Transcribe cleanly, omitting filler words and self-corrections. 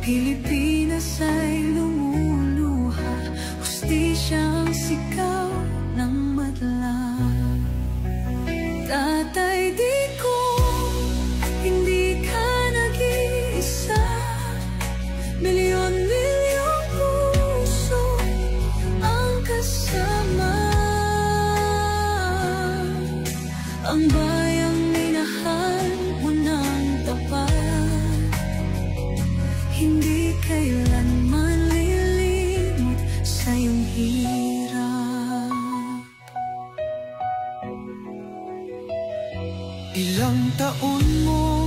Pilipinas ay lumuluha, hustisya ang sigaw ng madla. Tatay, di ko, hindi ka nag-iisa. Milyon-milyong puso ang kasama. Ang bayang minahal mo ng tapat, hindi kailanman lilimot sa iyong hirap. Ilang taon mo